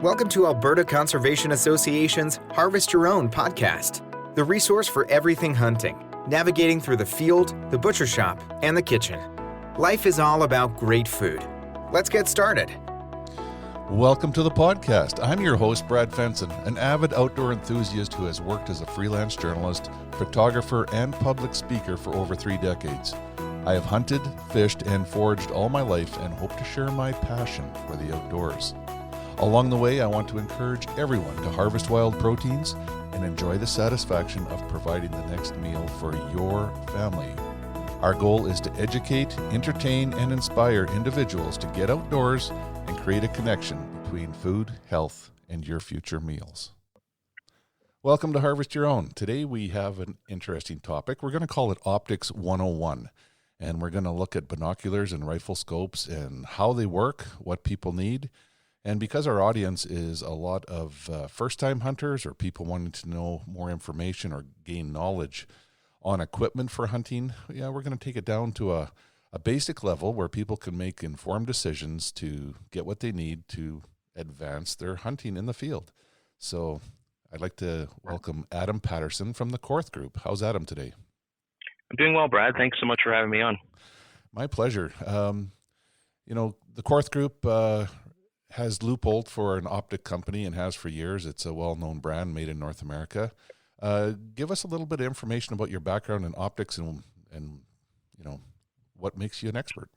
Welcome to Alberta Conservation Association's Harvest Your Own podcast, the resource for everything hunting, navigating through the field, the butcher shop, and the kitchen. Life is all about great food. Let's get started. Welcome to the podcast. I'm your host, Brad Fenson, an avid outdoor enthusiast who has worked as a freelance journalist, photographer, and public speaker for over 3 decades. I have hunted, fished, and foraged all my life and hope to share my passion for the outdoors. Along the way, I want to encourage everyone to harvest wild proteins and enjoy the satisfaction of providing the next meal for your family. Our goal is to educate, entertain, and inspire individuals to get outdoors and create a connection between food, health, and your future meals. Welcome to Harvest Your Own. Today we have an interesting topic. We're going to call it Optics101, and we're going to look at binoculars and rifle scopes and how they work, what people need. And because our audience is a lot of first-time hunters or people wanting to know more information or gain knowledge on equipment for hunting, we're going to take it down to a basic level where people can make informed decisions to get what they need to advance their hunting in the field. So I'd like to welcome Adam Patterson from the Korth Group. How's Adam today? I'm doing well, Brad. Thanks so much for having me on. My pleasure. The Korth Group has Leupold for an optic company and has for years. It's a well-known brand made in North America. Give us a little bit of information about your background in optics and what makes you an expert.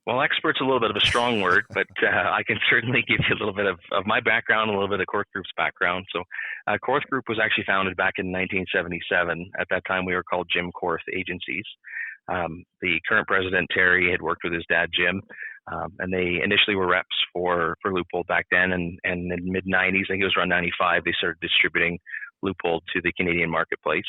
Well, expert's a little bit of a strong word, but I can certainly give you a little bit of my background, a little bit of Korth Group's background. So Korth Group was actually founded back in 1977. At that time, we were called Jim Korth Agencies. The current president, Terry, had worked with his dad, Jim, and they initially were reps for Leupold back then. And in the mid-90s, I think it was around 95, they started distributing Leupold to the Canadian marketplace.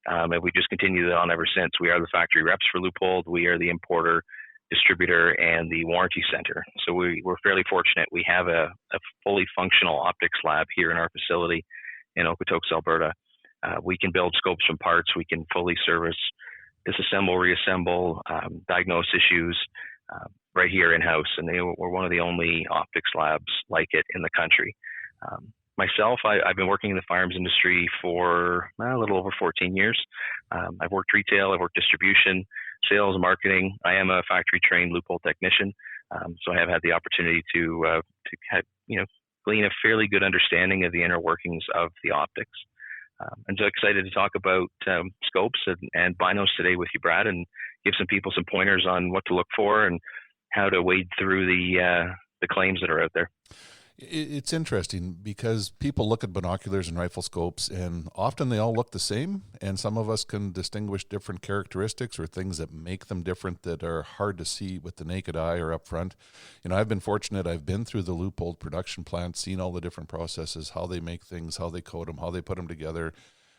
And we just continued it on ever since. We are the factory reps for Leupold. We are the importer, distributor, and the warranty center. So we're fairly fortunate. We have a fully functional optics lab here in our facility in Okotoks, Alberta. We can build scopes from parts. We can fully service, disassemble, reassemble, diagnose issues right here in-house. And we're one of the only optics labs like it in the country. Myself, I've been working in the firearms industry for a little over 14 years. I've worked retail, I've worked distribution, sales, marketing. I am a factory-trained Leupold technician, so I have had the opportunity to glean a fairly good understanding of the inner workings of the optics. I'm so excited to talk about scopes and binos today with you, Brad, and give some people some pointers on what to look for and how to wade through the claims that are out there. It's interesting because people look at binoculars and rifle scopes and often they all look the same, and some of us can distinguish different characteristics or things that make them different that are hard to see with the naked eye or up front. I've been fortunate. I've been through the Leupold production plant, seen all the different processes, how they make things, how they coat them, how they put them together.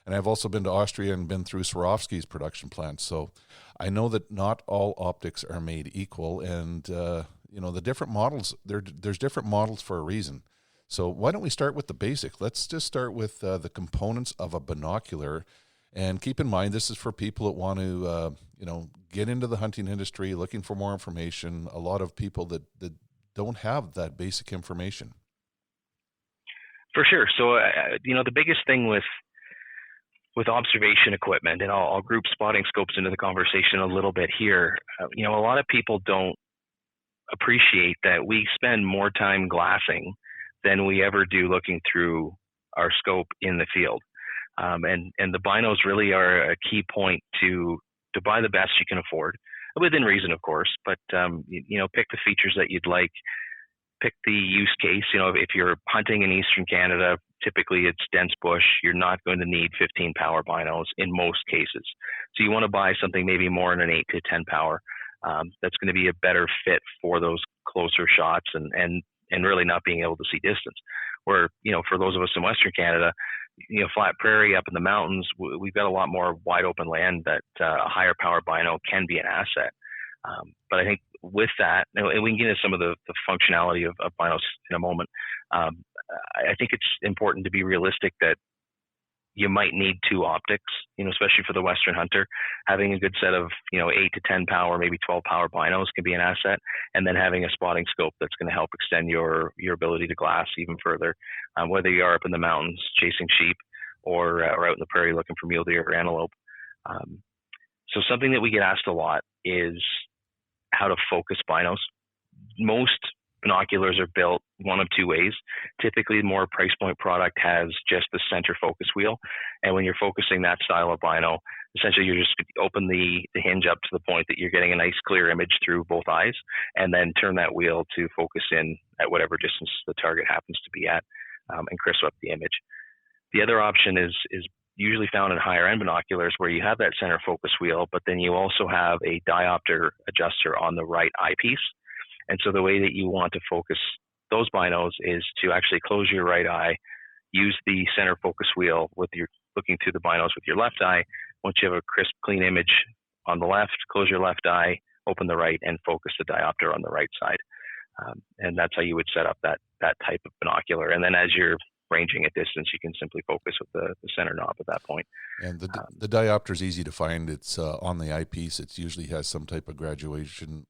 And I've also been to Austria and been through Swarovski's production plant. So I know that not all optics are made equal, and the different models, there's different models for a reason. So why don't we start with the basic? Let's just start with the components of a binocular. And keep in mind, this is for people that want to, get into the hunting industry, looking for more information. A lot of people that don't have that basic information. For sure. So, the biggest thing with observation equipment, and I'll group spotting scopes into the conversation a little bit here. A lot of people don't appreciate that we spend more time glassing than we ever do looking through our scope in the field. And the binos really are a key point to buy the best you can afford, within reason, of course, but, pick the features that you'd like, pick the use case. If you're hunting in Eastern Canada, typically it's dense bush. You're not going to need 15 power binos in most cases. So you want to buy something maybe more in an 8 to 10 power. That's going to be a better fit for those closer shots and really not being able to see distance. Where, for those of us in Western Canada, flat prairie up in the mountains, we've got a lot more wide open land that a higher power bino can be an asset. But I think with that, and we can get into some of the functionality of binos in a moment, I think it's important to be realistic that you might need two optics, especially for the Western hunter. Having a good set of, 8 to 10 power, maybe 12 power binos can be an asset. And then having a spotting scope that's going to help extend your ability to glass even further, whether you are up in the mountains chasing sheep or out in the prairie looking for mule deer or antelope. So something that we get asked a lot is how to focus binos. Most binoculars are built one of two ways. Typically, more price point product has just the center focus wheel. And when you're focusing that style of bino, essentially you just open the hinge up to the point that you're getting a nice clear image through both eyes, and then turn that wheel to focus in at whatever distance the target happens to be at, and crisp up the image. The other option is usually found in higher end binoculars, where you have that center focus wheel, but then you also have a diopter adjuster on the right eyepiece. And so the way that you want to focus those binos is to actually close your right eye, use the center focus wheel with your looking through the binos with your left eye. Once you have a crisp, clean image on the left, close your left eye, open the right, and focus the diopter on the right side. And that's how you would set up that type of binocular. And then as you're ranging at distance, you can simply focus with the center knob at that point. And the diopter is easy to find. It's on the eyepiece. It usually has some type of graduation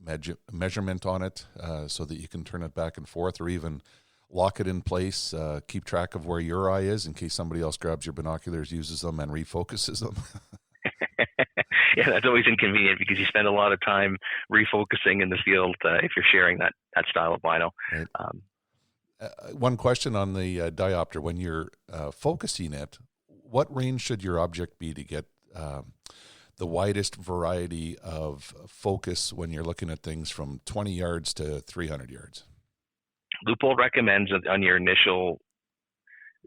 measurement on it, so that you can turn it back and forth, or even lock it in place, keep track of where your eye is in case somebody else grabs your binoculars, uses them, and refocuses them. Yeah, that's always inconvenient because you spend a lot of time refocusing in the field if you're sharing that style of bino. Right. One question on the diopter: when you're focusing it, what range should your object be to get the widest variety of focus when you're looking at things from 20 yards to 300 yards? Loophole recommends on your initial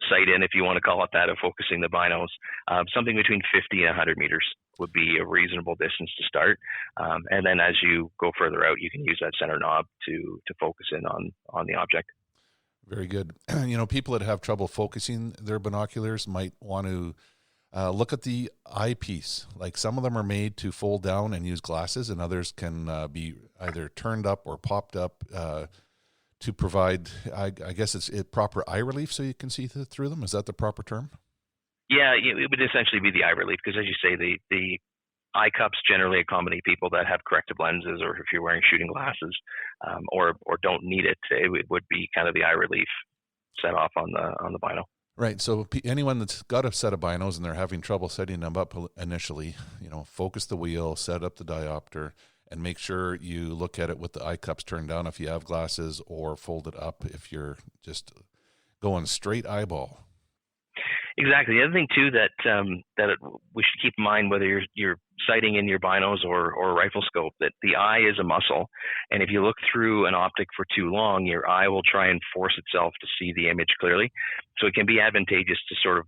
sight in, if you want to call it that, of focusing the binos, something between 50 and 100 meters would be a reasonable distance to start. And then as you go further out, you can use that center knob to focus in on the object. Very good. People that have trouble focusing their binoculars might want to look at the eyepiece. Like, some of them are made to fold down and use glasses, and others can be either turned up or popped up to provide, I guess it's proper eye relief so you can see through them. Is that the proper term? Yeah, it would essentially be the eye relief, because as you say, the eye cups generally accommodate people that have corrective lenses, or if you're wearing shooting glasses, or don't need it, it would be kind of the eye relief set off on the bino. Right. So anyone that's got a set of binos and they're having trouble setting them up initially, focus the wheel, set up the diopter, and make sure you look at it with the eye cups turned down if you have glasses, or fold it up if you're just going straight eyeball. Exactly. The other thing too that we should keep in mind, whether you're sighting in your binos or a rifle scope, that the eye is a muscle, and if you look through an optic for too long, your eye will try and force itself to see the image clearly. So it can be advantageous to sort of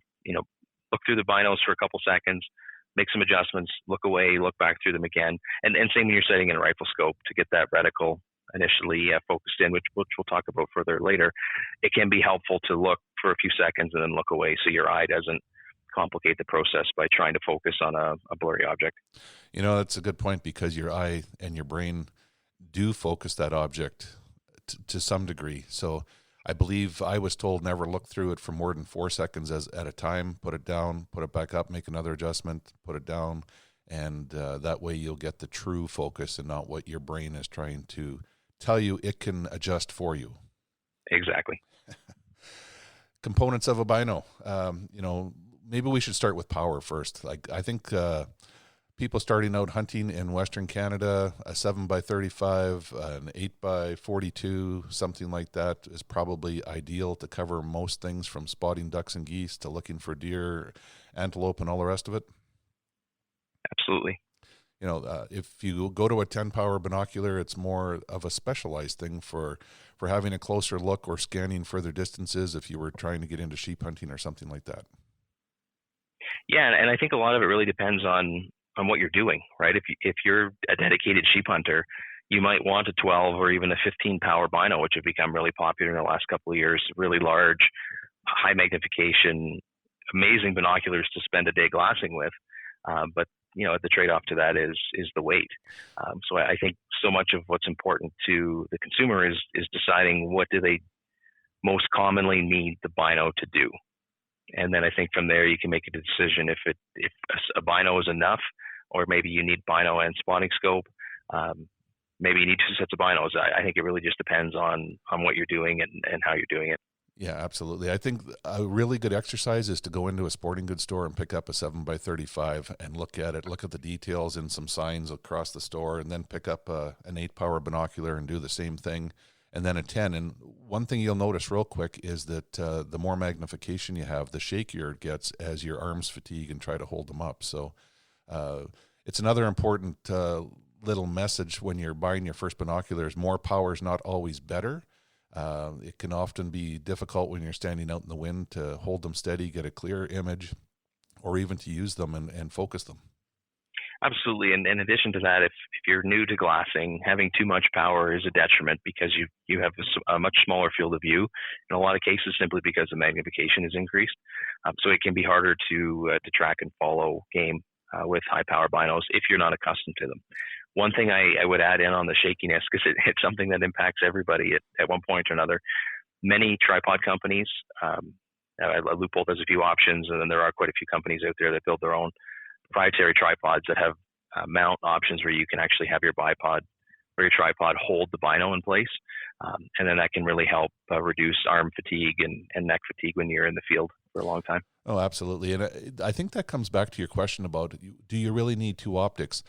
look through the binos for a couple seconds, make some adjustments, look away, look back through them again, and same when you're sighting in a rifle scope to get that reticle initially focused in, which we'll talk about further later. It can be helpful to look for a few seconds and then look away, so your eye doesn't complicate the process by trying to focus on a blurry object. That's a good point, because your eye and your brain do focus that object to some degree. So I believe I was told never look through it for more than 4 seconds at a time. Put it down, put it back up, make another adjustment, put it down, and that way you'll get the true focus and not what your brain is trying to tell you it can adjust for you. Exactly. Components of a bino. Maybe we should start with power first. Like, I think people starting out hunting in Western Canada, a 7x35, an 8x42, something like that is probably ideal to cover most things, from spotting ducks and geese to looking for deer, antelope, and all the rest of it. Absolutely. If you go to a 10 power binocular, it's more of a specialized thing for having a closer look or scanning further distances if you were trying to get into sheep hunting or something like that. Yeah, and I think a lot of it really depends on what you're doing, right? If you're a dedicated sheep hunter, you might want a 12 or even a 15 power bino, which have become really popular in the last couple of years. Really large, high magnification, amazing binoculars to spend a day glassing with. But the trade-off to that is the weight. So I think so much of what's important to the consumer is deciding what do they most commonly need the bino to do. And then I think from there you can make a decision if a bino is enough, or maybe you need bino and spotting scope. Maybe you need two sets of binos. I think it really just depends on what you're doing and how you're doing it. Yeah, absolutely. I think a really good exercise is to go into a sporting goods store and pick up a 7x35 and look at it, look at the details and some signs across the store, and then pick up an 8-power binocular and do the same thing, and then a 10. And one thing you'll notice real quick is that the more magnification you have, the shakier it gets as your arms fatigue and try to hold them up. So it's another important little message when you're buying your first binoculars. More power is not always better. It can often be difficult when you're standing out in the wind to hold them steady, get a clear image, or even to use them and focus them. Absolutely. And in addition to that, if you're new to glassing, having too much power is a detriment because you have a much smaller field of view in a lot of cases, simply because the magnification is increased. So it can be harder to track and follow game with high power binos if you're not accustomed to them. One thing I would add in on the shakiness, because it's something that impacts everybody at one point or another. Many tripod companies, Leupold has a few options, and then there are quite a few companies out there that build their own proprietary tripods that have mount options where you can actually have your bipod or your tripod hold the bino in place. And then that can really help reduce arm fatigue and neck fatigue when you're in the field for a long time. Oh, absolutely. And I think that comes back to your question about, do you really need two optics?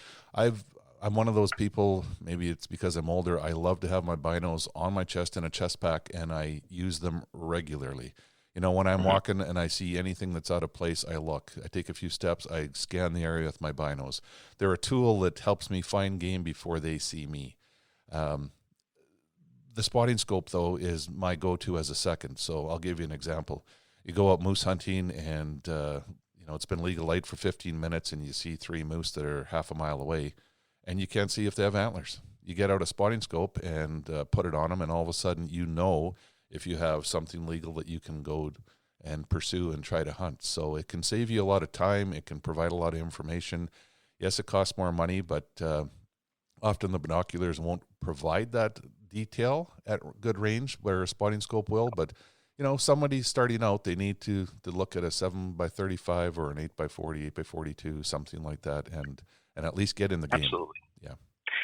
I'm one of those people, maybe it's because I'm older, I love to have my binos on my chest in a chest pack, and I use them regularly. You know, when I'm walking and I see anything that's out of place, I look. I take a few steps, I scan the area with my binos. They're a tool that helps me find game before they see me. The spotting scope, though, is my go-to as a second. So I'll give you an example. You go out moose hunting and, it's been legal light for 15 minutes and you see 3 moose that are half a mile away, and you can't see if they have antlers. You get out a spotting scope and put it on them, and all of a sudden if you have something legal that you can go and pursue and try to hunt. So it can save you a lot of time. It can provide a lot of information. Yes, it costs more money, but often the binoculars won't provide that detail at good range where a spotting scope will. But, somebody starting out, they need to look at a 7x35 or an 8x40, 8x42, something like that, and at least get in the game. Absolutely. Yeah.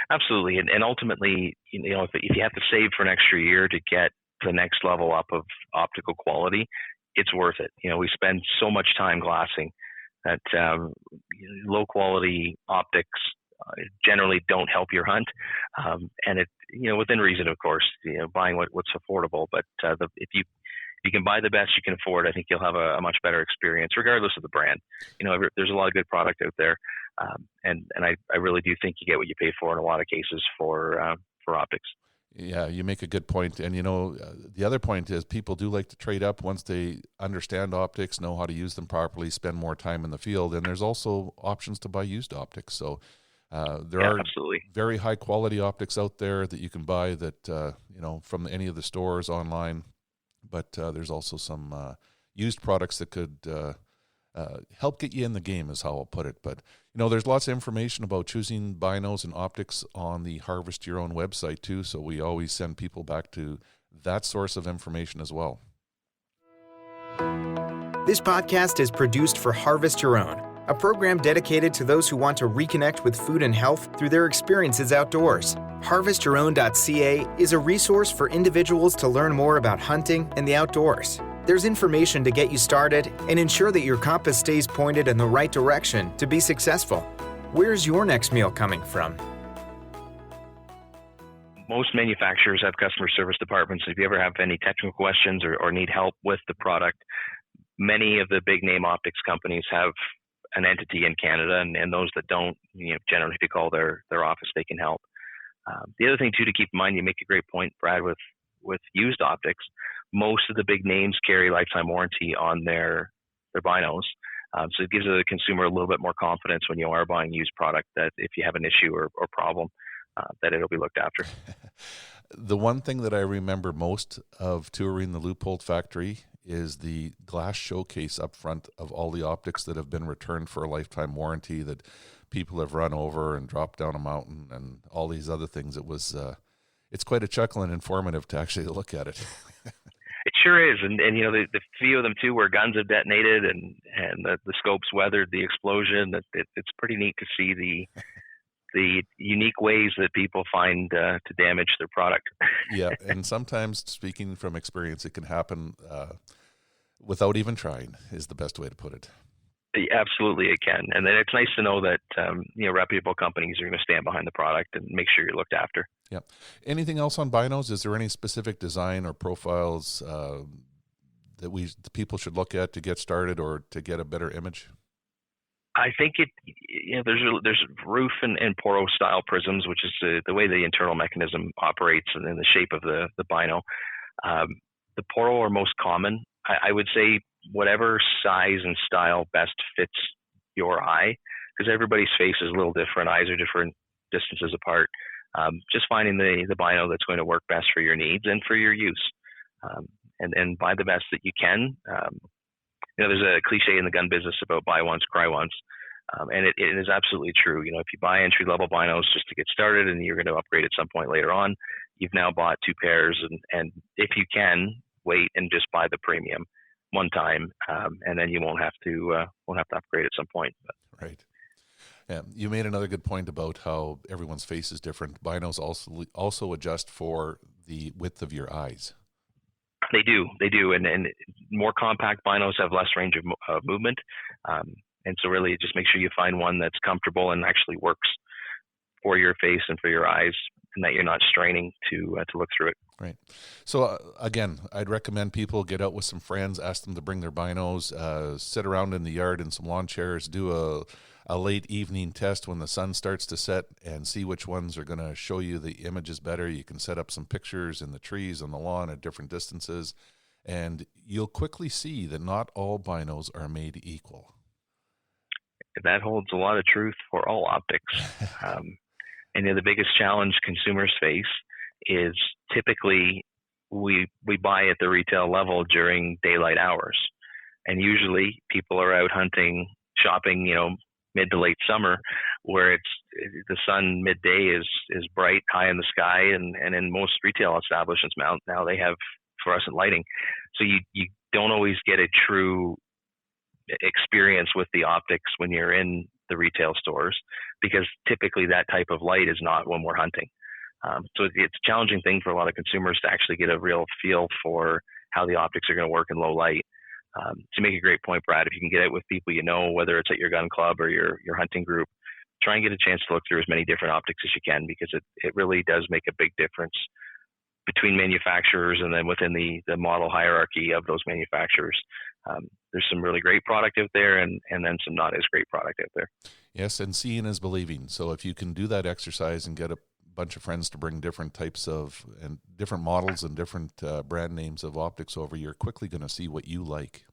Absolutely. And ultimately, if you have to save for an extra year to get the next level up of optical quality, it's worth it. We spend so much time glassing that low quality optics generally don't help your hunt. And it, within reason, of course, buying what's affordable. But if you can buy the best you can afford, I think you'll have a much better experience, regardless of the brand. There's a lot of good product out there. And I really do think you get what you pay for in a lot of cases for optics. Yeah, you make a good point. And, the other point is people do like to trade up once they understand optics, know how to use them properly, spend more time in the field. And there's also options to buy used optics. So there are absolutely very high quality optics out there that you can buy that, from any of the stores online. But there's also some used products that could help get you in the game, is how I'll put it. But, there's lots of information about choosing binos and optics on the Harvest Your Own website too. So we always send people back to that source of information as well. This podcast is produced for Harvest Your Own, a program dedicated to those who want to reconnect with food and health through their experiences outdoors. HarvestYourOwn.ca is a resource for individuals to learn more about hunting and the outdoors. There's information to get you started and ensure that your compass stays pointed in the right direction to be successful. Where's your next meal coming from? Most manufacturers have customer service departments. If you ever have any technical questions or need help with the product, many of the big name optics companies have an entity in Canada, and those that don't, generally if you call their office, they can help. The other thing too to keep in mind, you make a great point, Brad, with used optics. Most of the big names carry lifetime warranty on their binos. So it gives the consumer a little bit more confidence when you are buying used product that if you have an issue or problem, that it'll be looked after. The one thing that I remember most of touring the Leupold factory is the glass showcase up front of all the optics that have been returned for a lifetime warranty that people have run over and dropped down a mountain and all these other things. It's quite a chuckle and informative to actually look at it. It Sure is, and the few of them too where guns have detonated and the scopes weathered the explosion. It's pretty neat to see the unique ways that people find to damage their product. Yeah, and sometimes, speaking from experience, it can happen without even trying, is the best way to put it. Absolutely, it can, and then it's nice to know that reputable companies are going to stand behind the product and make sure you're looked after. Yeah. Anything else on binos? Is there any specific design or profiles that the people should look at to get started or to get a better image? I think there's roof and poro style prisms, which is the way the internal mechanism operates and in the shape of the bino. The poro are most common. I would say whatever size and style best fits your eye, because everybody's face is a little different. Eyes are different distances apart. Just finding the bino that's going to work best for your needs and for your use, and buy the best that you can. There's a cliche in the gun business about buy once, cry once, and it is absolutely true. If you buy entry level binos just to get started, and you're going to upgrade at some point later on, you've now bought two pairs, and if you can, wait and just buy the premium one time, and then you won't have to upgrade at some point. Right. Yeah, you made another good point about how everyone's face is different. Binos also adjust for the width of your eyes. They do, and more compact binos have less range of movement, and so really just make sure you find one that's comfortable and actually works for your face and for your eyes, and that you're not straining to look through it. Right. So again, I'd recommend people get out with some friends, ask them to bring their binos, sit around in the yard in some lawn chairs, do a late evening test when the sun starts to set, and see which ones are going to show you the images better. You can set up some pictures in the trees on the lawn at different distances, and you'll quickly see that not all binos are made equal. That holds a lot of truth for all optics. And the biggest challenge consumers face is typically we buy at the retail level during daylight hours, and usually people are out hunting, shopping, mid to late summer, where the sun midday is bright, high in the sky, and in most retail establishments now they have fluorescent lighting, so you don't always get a true experience with the optics when you're in the retail stores, because typically that type of light is not when we're hunting. So it's a challenging thing for a lot of consumers to actually get a real feel for how the optics are going to work in low light. To make a great point, Brad, if you can get out with people whether it's at your gun club or your hunting group, try and get a chance to look through as many different optics as you can, because it really does make a big difference between manufacturers and then within the model hierarchy of those manufacturers. There's some really great product out there and then some not as great product out there. Yes, and seeing is believing. So if you can do that exercise and get a bunch of friends to bring different types of and different models and different brand names of optics over, you're quickly going to see what you like.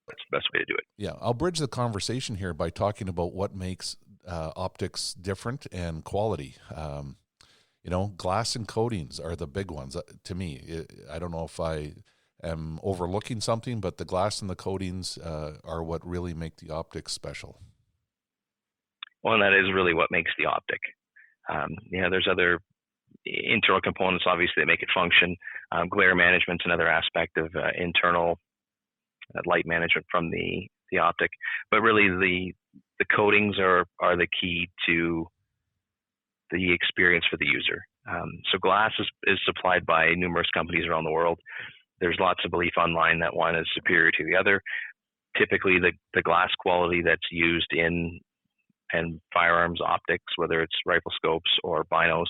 That's the best way to do it. Yeah, I'll bridge the conversation here by talking about what makes optics different and quality. Glass and coatings are the big ones to me. I don't know if I am overlooking something, but the glass and the coatings are what really make the optics special. Well, and that is really what makes the optic. There's other internal components, obviously, that make it function. Glare management's another aspect of internal light management from the optic. But really, the coatings are the key to the experience for the user. So glass is supplied by numerous companies around the world. There's lots of belief online that one is superior to the other. Typically, the glass quality that's used in firearms optics, whether it's rifle scopes or binos,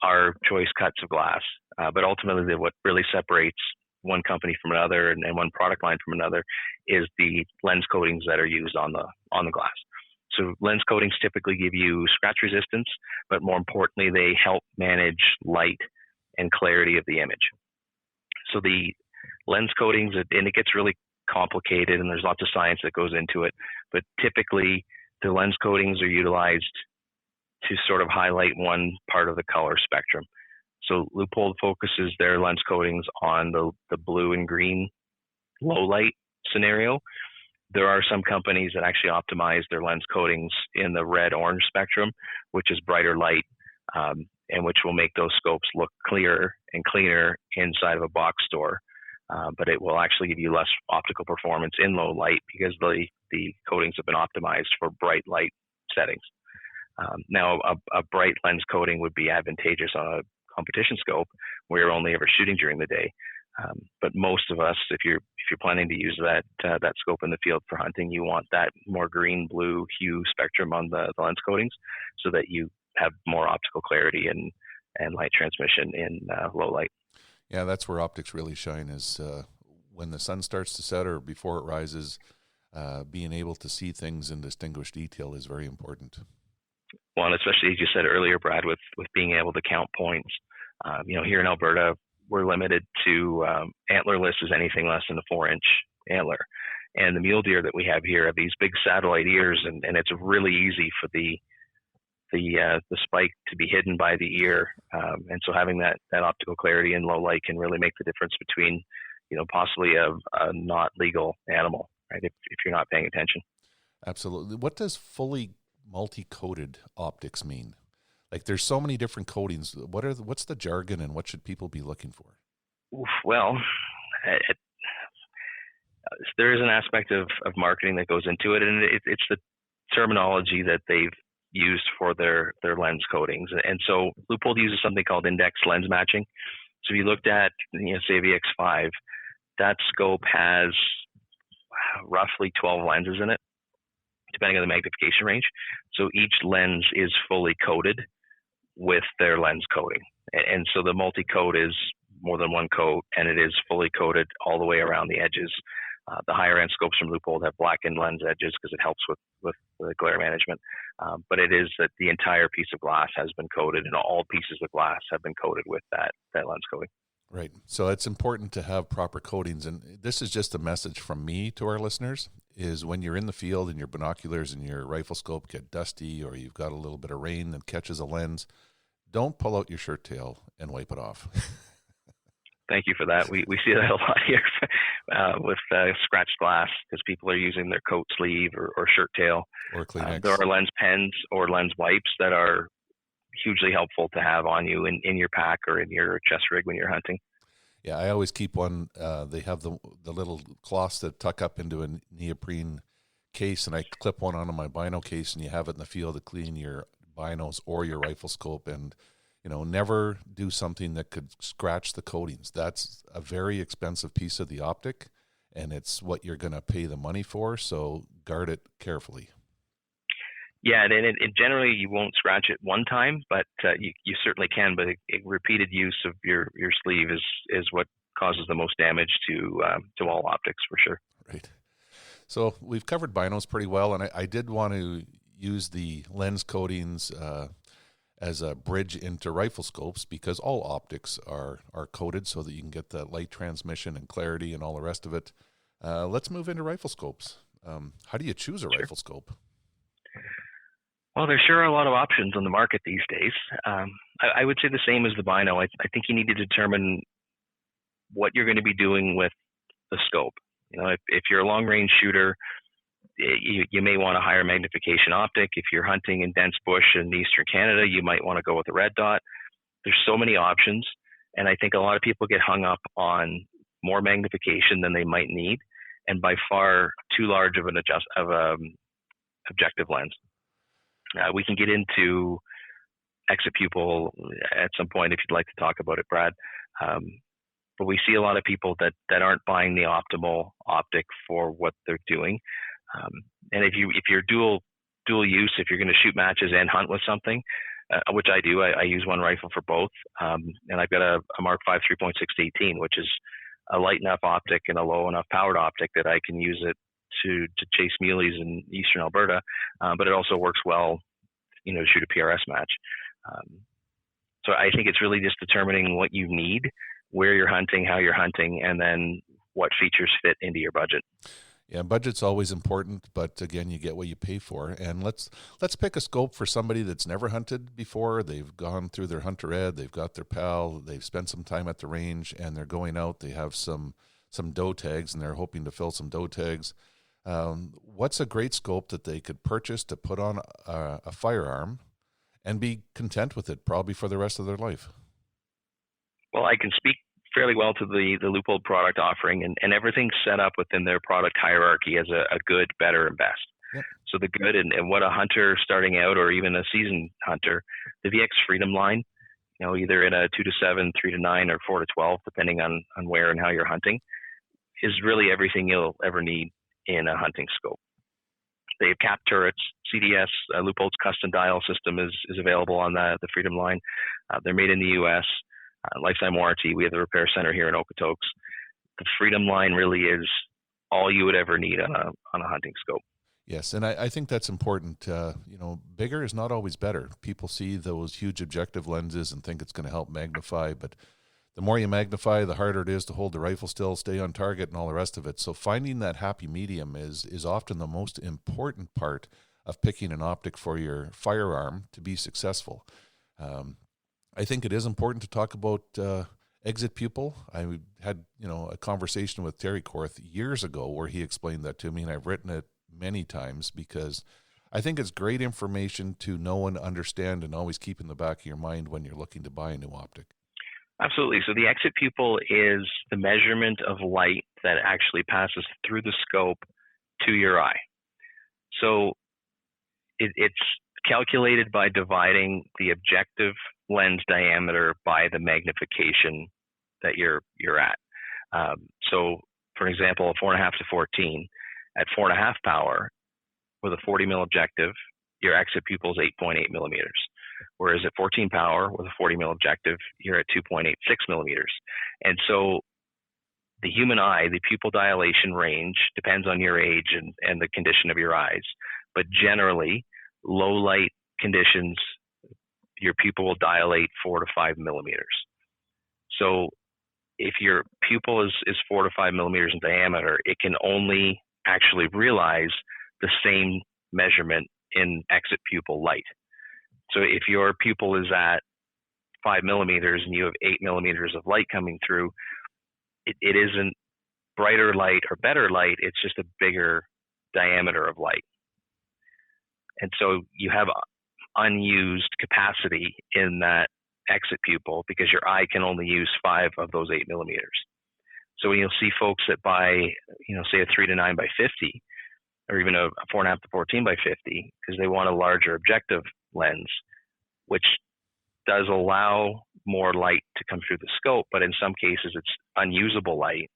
are choice cuts of glass. But ultimately, what really separates one company from another and one product line from another is the lens coatings that are used on the glass. So lens coatings typically give you scratch resistance, but more importantly, they help manage light and clarity of the image. So the lens coatings, and it gets really complicated, and there's lots of science that goes into it, but typically the lens coatings are utilized to sort of highlight one part of the color spectrum. So Leupold focuses their lens coatings on the blue and green low light scenario. There are some companies that actually optimize their lens coatings in the red-orange spectrum, which is brighter light, and which will make those scopes look clearer and cleaner inside of a box store. but it will actually give you less optical performance in low light because the coatings have been optimized for bright light settings. Now, a bright lens coating would be advantageous on a competition scope where you're only ever shooting during the day. But most of us, if you're planning to use that scope in the field for hunting, you want that more green-blue hue spectrum on the lens coatings, so that you have more optical clarity and light transmission in low light. Yeah, that's where optics really shine, is when the sun starts to set or before it rises. Being able to see things in distinguished detail is very important. Well, and especially as you said earlier, Brad, with being able to count points. Here in Alberta, we're limited to antlerless is anything less than a 4-inch antler. And the mule deer that we have here have these big satellite ears, and it's really easy for the spike to be hidden by the ear. And so having that optical clarity in low light can really make the difference between, possibly a not legal animal, right? If you're not paying attention. Absolutely. What does fully multi-coated optics mean? Like, there's so many different coatings. What's the jargon, and what should people be looking for? Well, there is an aspect of marketing that goes into it, and it's the terminology that they've used for their lens coatings. And so Leupold uses something called index lens matching. So if you looked at, say, VX5, that scope has roughly 12 lenses in it, depending on the magnification range. So each lens is fully coated with their lens coating. And so the multi-coat is more than one coat, and it is fully coated all the way around the edges. The higher end scopes from Leupold have blackened lens edges because it helps with the glare management. But it is that the entire piece of glass has been coated, and all pieces of glass have been coated with that lens coating. Right. So it's important to have proper coatings. And this is just a message from me to our listeners, is when you're in the field and your binoculars and your rifle scope get dusty, or you've got a little bit of rain that catches a lens, don't pull out your shirt tail and wipe it off. Thank you for that. We see that a lot here with scratched glass, because people are using their coat sleeve or shirt tail. Or Kleenex. There are lens pens or lens wipes that are hugely helpful to have on you in your pack or in your chest rig when you're hunting. Yeah, I always keep one. They have the little cloths that tuck up into a neoprene case, and I clip one onto my bino case, and you have it in the field to clean your binos or your rifle scope. And never do something that could scratch the coatings. That's a very expensive piece of the optic, and it's what you're going to pay the money for, so guard it carefully. Yeah, and generally you won't scratch it one time, but you certainly can. But repeated use of your sleeve is what causes the most damage to all optics, for sure. Right. So we've covered binos pretty well, and I did want to use the lens coatings as a bridge into rifle scopes, because all optics are coated so that you can get that light transmission and clarity and all the rest of it. Let's move into rifle scopes. How do you choose a rifle scope? Well, there sure are a lot of options on the market these days. I would say the same as the bino. I think you need to determine what you're going to be doing with the scope. If you're a long-range shooter, you may want a higher magnification optic. If you're hunting in dense bush in eastern Canada, you might want to go with a red dot. There's so many options, and I think a lot of people get hung up on more magnification than they might need, and by far too large of an objective lens. We can get into exit pupil at some point if you'd like to talk about it, Brad. But we see a lot of people that aren't buying the optimal optic for what they're doing. And if you're dual use, if you're going to shoot matches and hunt with something, which I do, I use one rifle for both. And I've got a Mark V 3.6-18, which is a light enough optic and a low enough powered optic that I can use it to chase muleys in eastern Alberta. But it also works well, to shoot a PRS match. So I think it's really just determining what you need, where you're hunting, how you're hunting, and then what features fit into your budget. Yeah, budget's always important, but again, you get what you pay for. And let's pick a scope for somebody that's never hunted before. They've gone through their hunter ed, they've got their PAL, they've spent some time at the range, and they're going out. They have some doe tags, and they're hoping to fill some doe tags. What's a great scope that they could purchase to put on a firearm and be content with it, probably for the rest of their life? Well, I can speak fairly well to the Leupold product offering, and everything's set up within their product hierarchy as a good, better, and best. Yep. So the good and what a hunter starting out, or even a seasoned hunter, the VX Freedom line, either in a 2-7, 3-9, or 4-12, depending on where and how you're hunting, is really everything you'll ever need in a hunting scope. They have cap turrets, CDS, Leupold's custom dial system is available on the Freedom line. They're made in the U.S., lifetime warranty. We have the repair center here in Okotoks. The Freedom line really is all you would ever need on a hunting scope. Yes, and I think that's important. Bigger is not always better. People see those huge objective lenses and think it's going to help magnify, but the more you magnify, the harder it is to hold the rifle still, stay on target, and all the rest of it. So finding that happy medium is often the most important part of picking an optic for your firearm to be successful. I think it is important to talk about exit pupil. I had a conversation with Terry Korth years ago where he explained that to me, and I've written it many times because I think it's great information to know and understand and always keep in the back of your mind when you're looking to buy a new optic. Absolutely. So the exit pupil is the measurement of light that actually passes through the scope to your eye. So it's calculated by dividing the objective lens diameter by the magnification that you're at. So, for example, a 4.5 to 14 at 4.5 power with a 40 mil objective, your exit pupil is 8.8 millimeters. Whereas at 14 power with a 40 mil objective, you're at 2.86 millimeters. And so the human eye, the pupil dilation range depends on your age and the condition of your eyes. But generally, low light conditions, your pupil will dilate 4 to 5 millimeters. So if your pupil is 4 to 5 millimeters in diameter, it can only actually realize the same measurement in exit pupil light. So if your pupil is at 5 millimeters and you have 8 millimeters of light coming through, it isn't brighter light or better light, it's just a bigger diameter of light. And so you have unused capacity in that exit pupil because your eye can only use 5 of those 8 millimeters. So when you'll see folks that buy, say a 3-9 by 50, or even a 4.5 to 14 by 50, because they want a larger objective lens, which does allow more light to come through the scope, but in some cases it's unusable light.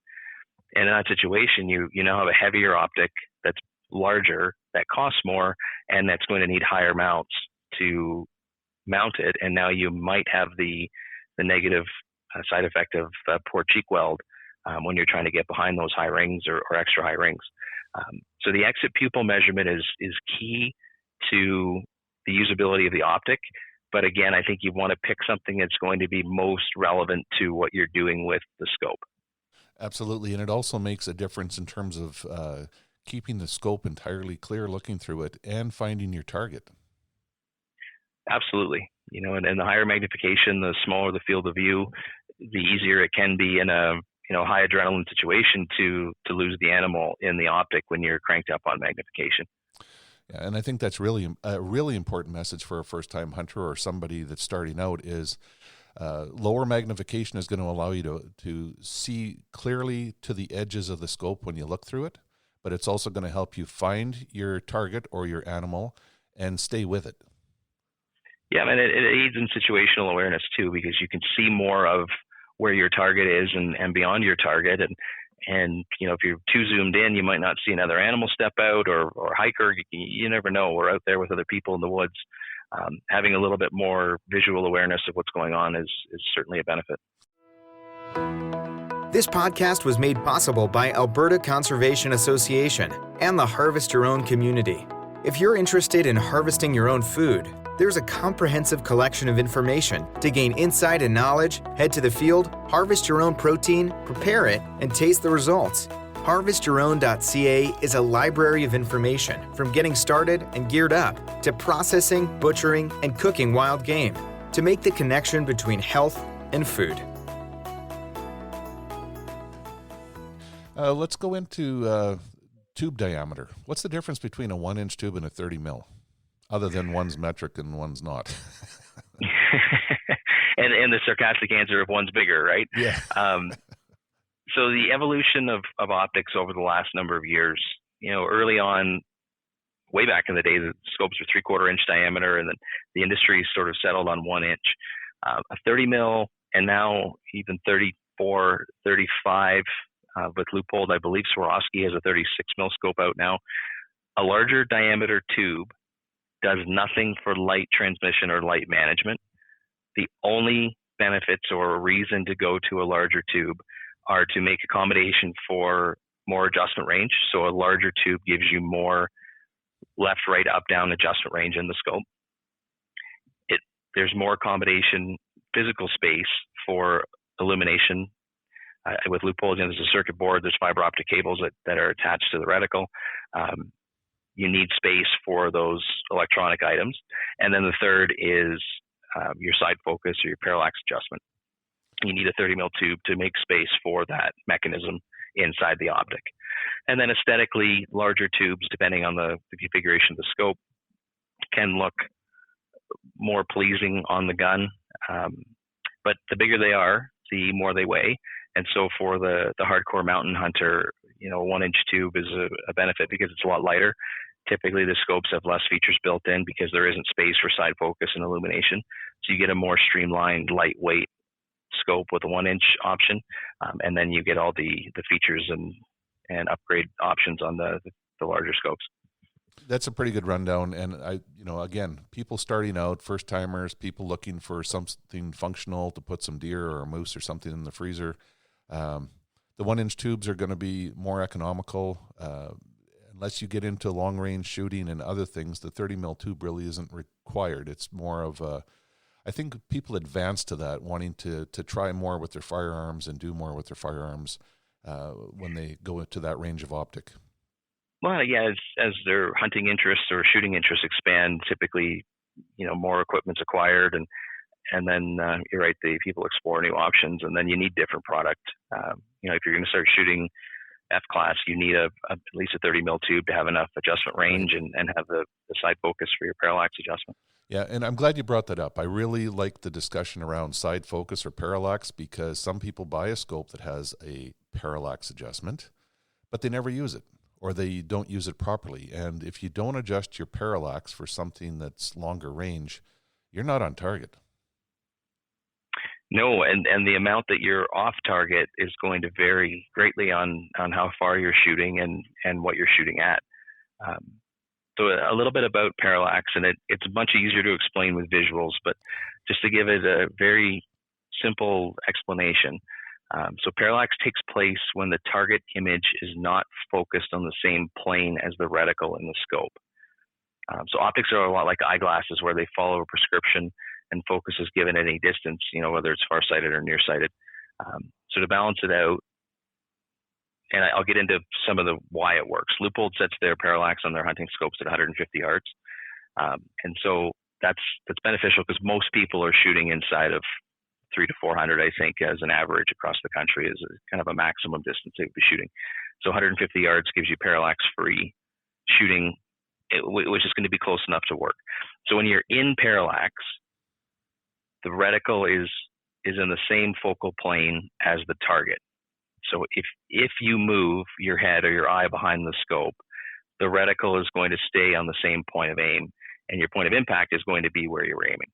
And in that situation, you now have a heavier optic that's larger, that costs more, and that's going to need higher mounts to mount it. And now you might have the negative side effect of poor cheek weld when you're trying to get behind those high rings or extra high rings. So the exit pupil measurement is key to the usability of the optic. But again, I think you want to pick something that's going to be most relevant to what you're doing with the scope. Absolutely. And it also makes a difference in terms of keeping the scope entirely clear, looking through it, and finding your target. Absolutely. And the higher magnification, the smaller the field of view, the easier it can be in a high adrenaline situation to lose the animal in the optic when you're cranked up on magnification. Yeah, and I think that's really a really important message for a first-time hunter or somebody that's starting out is lower magnification is going to allow you to see clearly to the edges of the scope when you look through it, but it's also going to help you find your target or your animal and stay with it. Yeah, and it aids in situational awareness too, because you can see more of where your target is and beyond your target. And if you're too zoomed in, you might not see another animal step out or hiker. You never know. We're out there with other people in the woods. Having a little bit more visual awareness of what's going on is certainly a benefit. This podcast was made possible by Alberta Conservation Association and the Harvest Your Own community. If you're interested in harvesting your own food, there's a comprehensive collection of information to gain insight and knowledge. Head to the field, harvest your own protein, prepare it, and taste the results. HarvestYourOwn.ca is a library of information from getting started and geared up to processing, butchering, and cooking wild game to make the connection between health and food. Let's go into tube diameter. What's the difference between a 1-inch tube and a 30 mil? Other than one's metric and one's not. and the sarcastic answer of one's bigger, right? Yeah. So the evolution of optics over the last number of years, early on, way back in the day, the scopes were 3/4 inch diameter, and then the industry sort of settled on 1 inch. A 30 mil, and now even 34, 35, with Leupold. I believe Swarovski has a 36 mil scope out now. A larger diameter tube does nothing for light transmission or light management. The only benefits or reason to go to a larger tube are to make accommodation for more adjustment range. So a larger tube gives you more left, right, up, down adjustment range in the scope. There's more accommodation, physical space for illumination. With Leupold, there's a circuit board, there's fiber optic cables that are attached to the reticle. You need space for those electronic items. And then the third is your side focus or your parallax adjustment. You need a 30 mil tube to make space for that mechanism inside the optic. And then aesthetically, larger tubes, depending on the configuration of the scope, can look more pleasing on the gun. But the bigger they are, the more they weigh. And so for the hardcore mountain hunter, a 1 inch tube is a benefit because it's a lot lighter. Typically the scopes have less features built in because there isn't space for side focus and illumination. So you get a more streamlined, lightweight scope with a 1 inch option. And then you get all the features and upgrade options on the larger scopes. That's a pretty good rundown. And again, people starting out, first timers, people looking for something functional to put some deer or a moose or something in the freezer. The 1 inch tubes are going to be more economical. Unless you get into long range shooting and other things, the 30 mil tube really isn't required. It's more of I think people advance to that, wanting to try more with their firearms and do more with their firearms when they go into that range of optic. Well, yeah, as their hunting interests or shooting interests expand, typically, more equipment's acquired, and then you're right, the people explore new options, and then you need different product. If you're going to start shooting F-class, you need at least a 30 mil tube to have enough adjustment range and have the side focus for your parallax adjustment. Yeah, and I'm glad you brought that up. I really like the discussion around side focus or parallax because some people buy a scope that has a parallax adjustment, but they never use it, or they don't use it properly. And if you don't adjust your parallax for something that's longer range, you're not on target. No, and the amount that you're off target is going to vary greatly on how far you're shooting and what you're shooting at. So a little bit about parallax, and it's much easier to explain with visuals, but just to give it a very simple explanation. So parallax takes place when the target image is not focused on the same plane as the reticle in the scope. So optics are a lot like eyeglasses where they follow a prescription and focus is given at any distance, whether it's farsighted or nearsighted. So to balance it out, and I'll get into some of the why it works. Leupold sets their parallax on their hunting scopes at 150 yards. And so that's beneficial because most people are shooting inside of 300 to 400, I think, as an average across the country is kind of a maximum distance they would be shooting. So 150 yards gives you parallax-free shooting, which is going to be close enough to work. So when you're in parallax, the reticle is in the same focal plane as the target. So if you move your head or your eye behind the scope, the reticle is going to stay on the same point of aim, and your point of impact is going to be where you're aiming.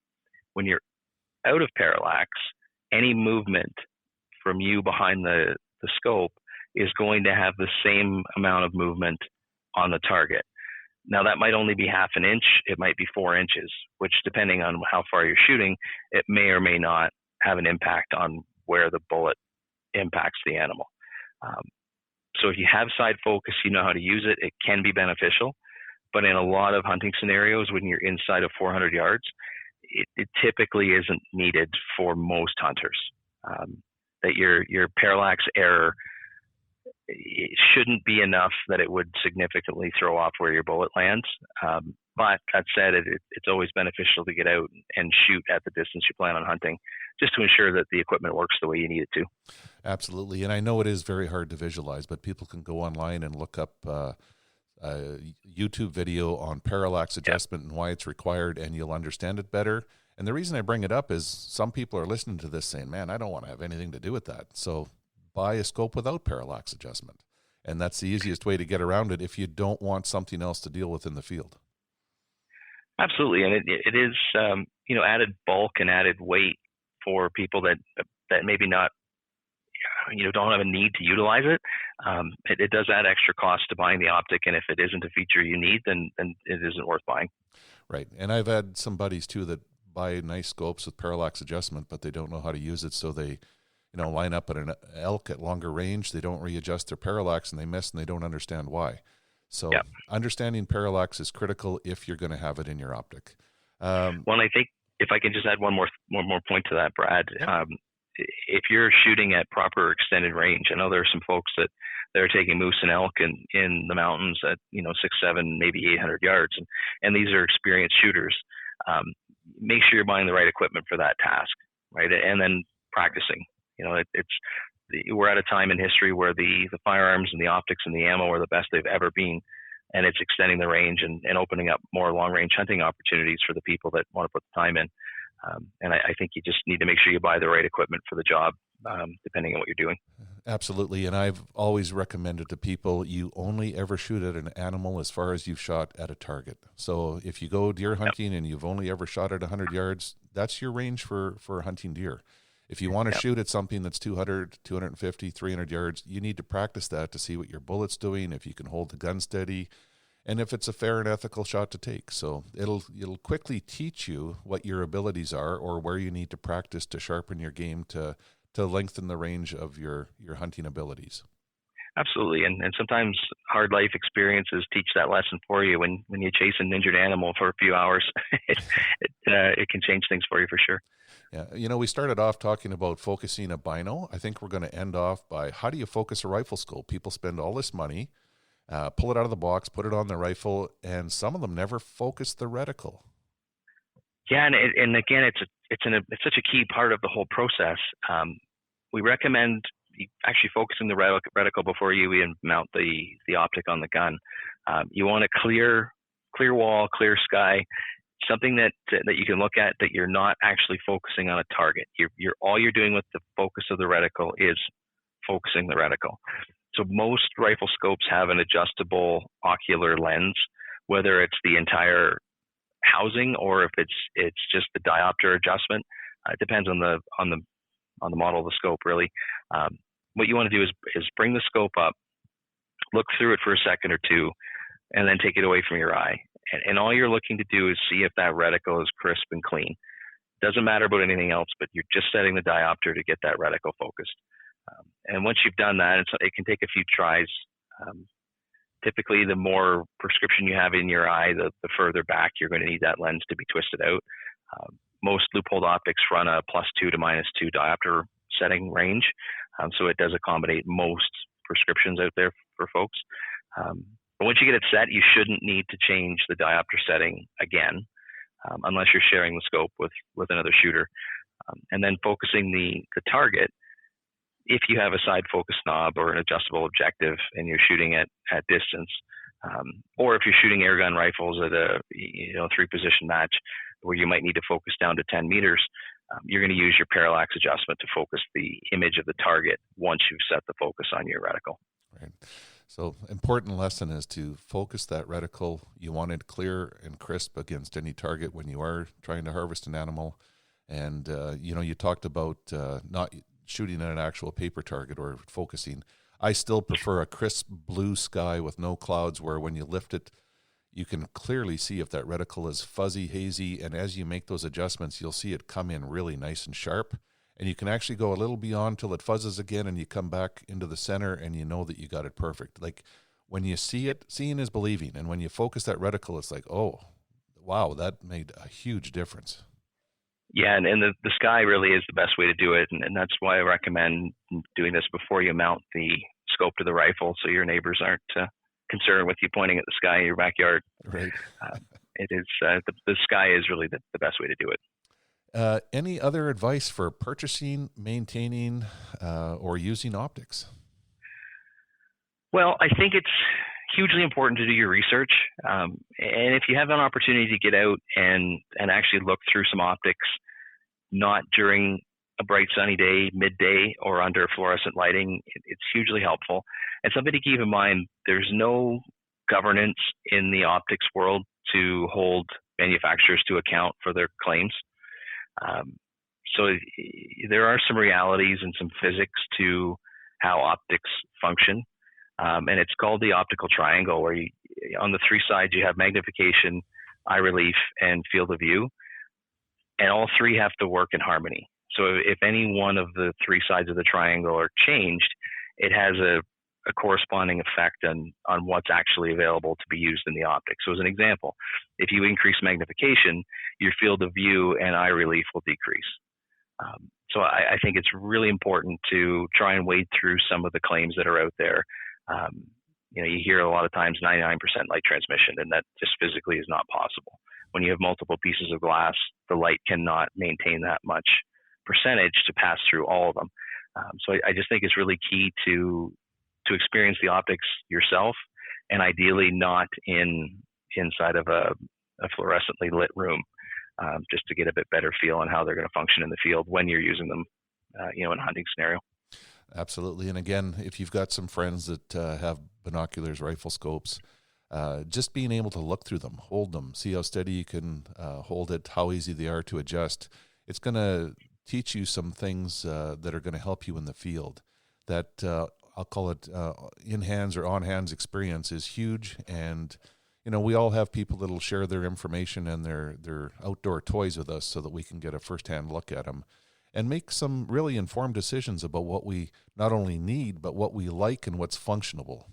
When you're out of parallax, any movement from you behind the scope is going to have the same amount of movement on the target. Now that might only be half an inch, it might be 4 inches, which depending on how far you're shooting, it may or may not have an impact on where the bullet impacts the animal. So if you have side focus, you know how to use it, it can be beneficial. But in a lot of hunting scenarios, when you're inside of 400 yards, it typically isn't needed for most hunters. That your parallax error, it shouldn't be enough that it would significantly throw off where your bullet lands. But that said, it's always beneficial to get out and shoot at the distance you plan on hunting, just to ensure that the equipment works the way you need it to. Absolutely. And I know it is very hard to visualize, but people can go online and look up a YouTube video on parallax adjustment and why it's required, and you'll understand it better. And the reason I bring it up is some people are listening to this saying, man, I don't want to have anything to do with that. So buy a scope without parallax adjustment. And that's the easiest way to get around it if you don't want something else to deal with in the field. Absolutely. And it is, added bulk and added weight for people that maybe not, don't have a need to utilize it. It does add extra cost to buying the optic. And if it isn't a feature you need, then it isn't worth buying. Right. And I've had some buddies too that buy nice scopes with parallax adjustment, but they don't know how to use it. So they, line up at an elk at longer range. They don't readjust their parallax and they miss and they don't understand why. So understanding parallax is critical if you're going to have it in your optic. Well, and I think if I can just add one more point to that, Brad, if you're shooting at proper extended range, I know there are some folks that are taking moose and elk in the mountains at 600, 700, maybe 800 yards, and these are experienced shooters. Make sure you're buying the right equipment for that task, right? And then practicing. We're at a time in history where the firearms and the optics and the ammo are the best they've ever been, and it's extending the range and opening up more long-range hunting opportunities for the people that want to put the time in. And I think you just need to make sure you buy the right equipment for the job, depending on what you're doing. Absolutely. And I've always recommended to people, you only ever shoot at an animal as far as you've shot at a target. So if you go deer hunting and you've only ever shot at 100 yards, that's your range for hunting deer. If you want to shoot at something that's 200, 250, 300 yards, you need to practice that to see what your bullet's doing, if you can hold the gun steady, and if it's a fair and ethical shot to take. So it'll quickly teach you what your abilities are or where you need to practice to sharpen your game to lengthen the range of your hunting abilities. Absolutely. And sometimes hard life experiences teach that lesson for you. When you chase an injured animal for a few hours, it can change things for you for sure. Yeah. We started off talking about focusing a bino. I think we're going to end off by how do you focus a rifle scope? People spend all this money, pull it out of the box, put it on their rifle, and some of them never focus the reticle. Yeah. And again, it's such a key part of the whole process. We recommend actually focusing the reticle before you even mount the optic on the gun. You want a clear wall, clear sky, something that you can look at that you're not actually focusing on a target. All you're doing with the focus of the reticle is focusing the reticle. So most rifle scopes have an adjustable ocular lens, whether it's the entire housing or if it's just the diopter adjustment. It depends on the model of the scope, really. What you want to do is bring the scope up, look through it for a second or two, and then take it away from your eye. And all you're looking to do is see if that reticle is crisp and clean. Doesn't matter about anything else, but you're just setting the diopter to get that reticle focused. And once you've done that, it can take a few tries. Typically, the more prescription you have in your eye, the further back you're going to need that lens to be twisted out. Most loopholed optics run a +2 to -2 diopter setting range. So it does accommodate most prescriptions out there for folks. But once you get it set, you shouldn't need to change the diopter setting again, unless you're sharing the scope with another shooter. And then focusing the target, if you have a side focus knob or an adjustable objective and you're shooting at distance, or if you're shooting airgun rifles at a 3-position match where you might need to focus down to 10 meters, you're going to use your parallax adjustment to focus the image of the target once you've set the focus on your reticle. Right. So important lesson is to focus that reticle. You want it clear and crisp against any target when you are trying to harvest an animal. And, you talked about not shooting at an actual paper target or focusing. I still prefer a crisp blue sky with no clouds where when you lift it, you can clearly see if that reticle is fuzzy, hazy, and as you make those adjustments, you'll see it come in really nice and sharp. And you can actually go a little beyond till it fuzzes again and you come back into the center and you know that you got it perfect. Like when you see it, seeing is believing. And when you focus that reticle, it's like, oh, wow, that made a huge difference. Yeah, and the sky really is the best way to do it. And that's why I recommend doing this before you mount the scope to the rifle so your neighbors aren't concerned with you pointing at the sky in your backyard. Right. It is the sky is really the best way to do it. Any other advice for purchasing, maintaining, or using optics? Well, I think it's hugely important to do your research. And if you have an opportunity to get out and actually look through some optics, not during a bright sunny day, midday, or under fluorescent lighting, it's hugely helpful. And something to keep in mind, there's no governance in the optics world to hold manufacturers to account for their claims. So there are some realities and some physics to how optics function. And it's called the optical triangle, where on the three sides you have magnification, eye relief, and field of view. And all three have to work in harmony. So if any one of the three sides of the triangle are changed, it has a corresponding effect on what's actually available to be used in the optic. So as an example, if you increase magnification, your field of view and eye relief will decrease. So I think it's really important to try and wade through some of the claims that are out there. You hear a lot of times 99% light transmission, and that just physically is not possible. When you have multiple pieces of glass, the light cannot maintain that much percentage to pass through all of them. So I just think it's really key to experience the optics yourself, and ideally not inside of a fluorescently lit room, just to get a bit better feel on how they're going to function in the field when you're using them, in a hunting scenario. Absolutely. And again, if you've got some friends that have binoculars, rifle scopes, just being able to look through them, hold them, see how steady you can hold it, how easy they are to adjust. It's going to teach you some things that are going to help you in the field. That I'll call it in-hands or on-hands experience is huge. And, we all have people that'll share their information and their outdoor toys with us so that we can get a firsthand look at them and make some really informed decisions about what we not only need, but what we like and what's functionable.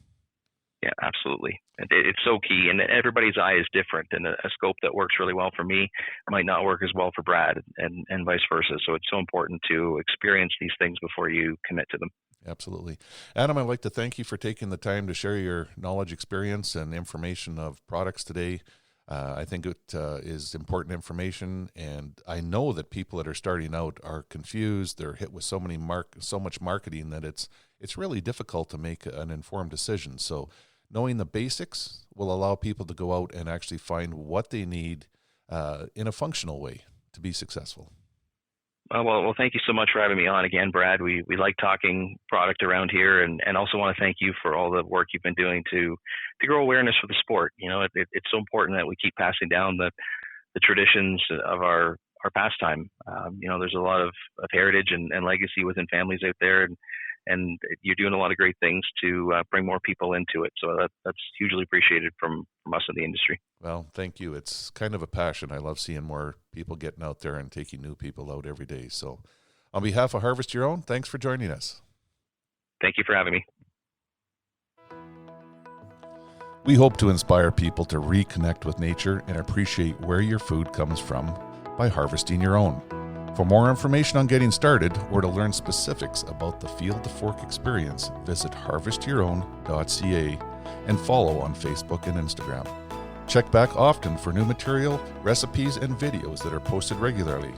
Yeah, absolutely. It's so key, and everybody's eye is different, and a scope that works really well for me might not work as well for Brad, and vice versa. So it's so important to experience these things before you commit to them. Absolutely. Adam, I'd like to thank you for taking the time to share your knowledge, experience, and information of products today. I think it is important information, and I know that people that are starting out are confused. They're hit with so much marketing that it's really difficult to make an informed decision. So knowing the basics will allow people to go out and actually find what they need in a functional way to be successful. Well, thank you so much for having me on again, Brad. We like talking product around here, and also want to thank you for all the work you've been doing to grow awareness for the sport. It's so important that we keep passing down the traditions of our pastime. There's a lot of heritage and legacy within families out there, and you're doing a lot of great things to bring more people into it. So that's hugely appreciated from us in the industry. Well, thank you. It's kind of a passion. I love seeing more people getting out there and taking new people out every day. So on behalf of Harvest Your Own, thanks for joining us. Thank you for having me. We hope to inspire people to reconnect with nature and appreciate where your food comes from by harvesting your own. For more information on getting started or to learn specifics about the Field to Fork experience, visit harvestyourown.ca and follow on Facebook and Instagram. Check back often for new material, recipes, and videos that are posted regularly.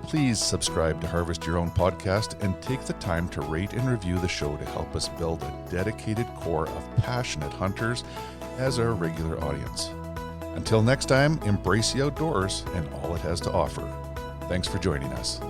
Please subscribe to Harvest Your Own podcast and take the time to rate and review the show to help us build a dedicated core of passionate hunters as our regular audience. Until next time, embrace the outdoors and all it has to offer. Thanks for joining us.